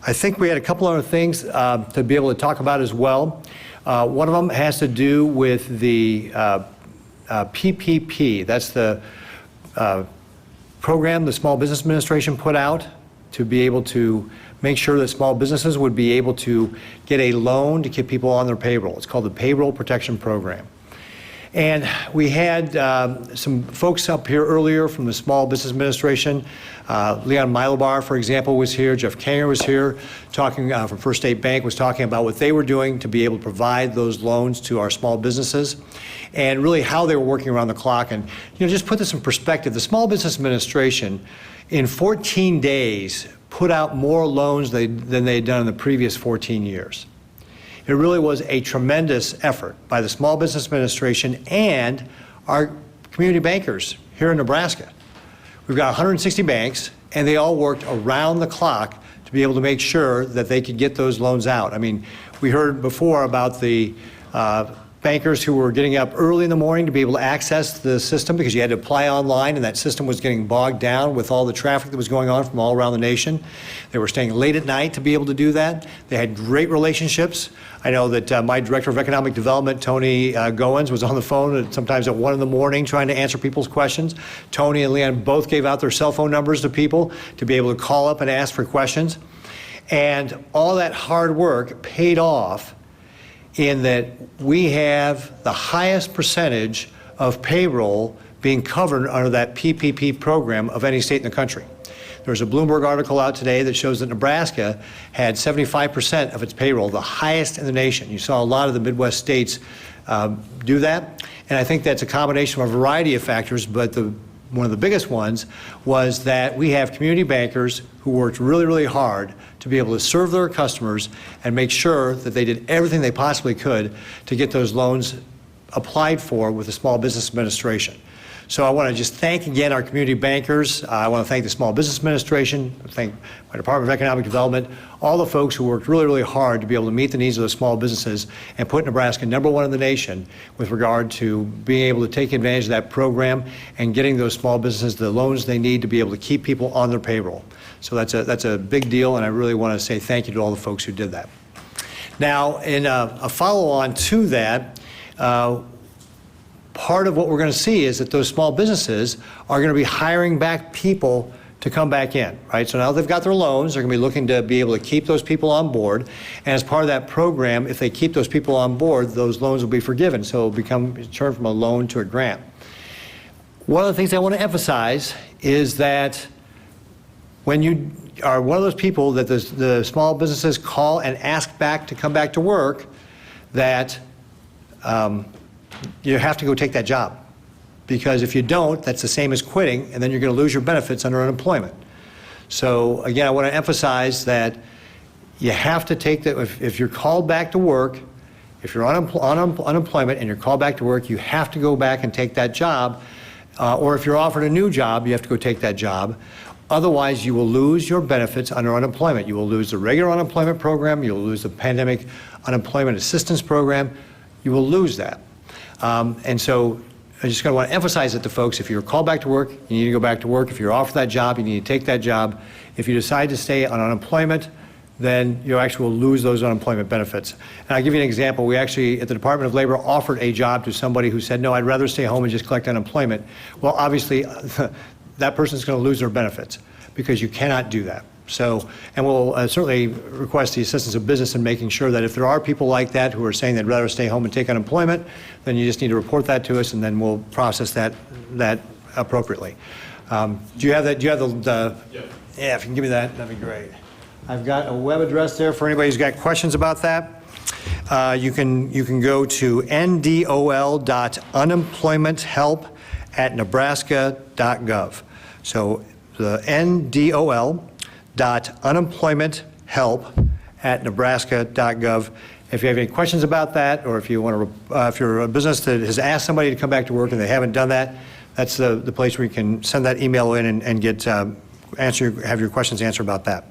I think we had a couple other things to be able to talk about as well. One of them has to do with the PPP. That's the program the Small Business Administration put out to be able to make sure that small businesses would be able to get a loan to keep people on their payroll. It's called the Payroll Protection Program. And we had some folks up here earlier from the Small Business Administration. Leon Milobar, for example, was here. Jeff Kanger was here, talking from First State Bank, was talking about what they were doing to be able to provide those loans to our small businesses, and really how they were working around the clock. And just put this in perspective, the Small Business Administration, in 14 days, put out more loans than they had done in the previous 14 years. It really was a tremendous effort by the Small Business Administration and our community bankers here in Nebraska. We've got 160 banks, and they all worked around the clock to be able to make sure that they could get those loans out. I mean, we heard before about the bankers who were getting up early in the morning to be able to access the system because you had to apply online, and that system was getting bogged down with all the traffic that was going on from all around the nation. They were staying late at night to be able to do that. They had great relationships. I know that my Director of Economic Development, Tony Goins, was on the phone sometimes at 1 in the morning trying to answer people's questions. Tony and Leon both gave out their cell phone numbers to people to be able to call up and ask for questions. And all that hard work paid off in that we have the highest percentage of payroll being covered under that PPP program of any state in the country. There's a Bloomberg article out today that shows that Nebraska had 75% of its payroll, the highest in the nation. You saw a lot of the Midwest states do that, and I think that's a combination of a variety of factors, but one of the biggest ones was that we have community bankers who worked really, really hard to be able to serve their customers and make sure that they did everything they possibly could to get those loans applied for with the Small Business Administration. So I want to just thank again our community bankers. I want to thank the Small Business Administration, thank my Department of Economic Development, all the folks who worked really, really hard to be able to meet the needs of the small businesses and put Nebraska #1 in the nation with regard to being able to take advantage of that program and getting those small businesses the loans they need to be able to keep people on their payroll. So that's a big deal, and I really want to say thank you to all the folks who did that. Now, in a follow-on to that, part of what we're going to see is that those small businesses are going to be hiring back people to come back in, right? So now they've got their loans, they're going to be looking to be able to keep those people on board. And as part of that program, if they keep those people on board, those loans will be forgiven. So it'll turn from a loan to a grant. One of the things I want to emphasize is that when you are one of those people that the small businesses call and ask back to come back to work, that you have to go take that job. Because if you don't, that's the same as quitting, and then you're going to lose your benefits under unemployment. So again, I want to emphasize that you have to take that. If you're called back to work, if you're on unemployment and you're called back to work, you have to go back and take that job. Or if you're offered a new job, you have to go take that job. Otherwise, you will lose your benefits under unemployment. You will lose the regular unemployment program. You'll lose the pandemic unemployment assistance program. You will lose that. And so I just want to emphasize it to folks. If you're called back to work, you need to go back to work. If you're offered that job, you need to take that job. If you decide to stay on unemployment, then you actually will lose those unemployment benefits. And I'll give you an example. We actually, at the Department of Labor, offered a job to somebody who said, no, I'd rather stay home and just collect unemployment. Well, obviously, that person's going to lose their benefits because you cannot do that. So, and we'll certainly request the assistance of business in making sure that if there are people like that who are saying they'd rather stay home and take unemployment, then you just need to report that to us, and then we'll process that appropriately. Do you have that? Do you have the yeah, if you can give me that, that'd be great. I've got a web address there for anybody who's got questions about that. You can go to ndol.unemploymenthelp@nebraska.gov. So the ndol.unemploymenthelp@nebraska.gov. If you have any questions about that, or if you want to, if you're a business that has asked somebody to come back to work and they haven't done that, that's the place where you can send that email in and get have your questions answered about that.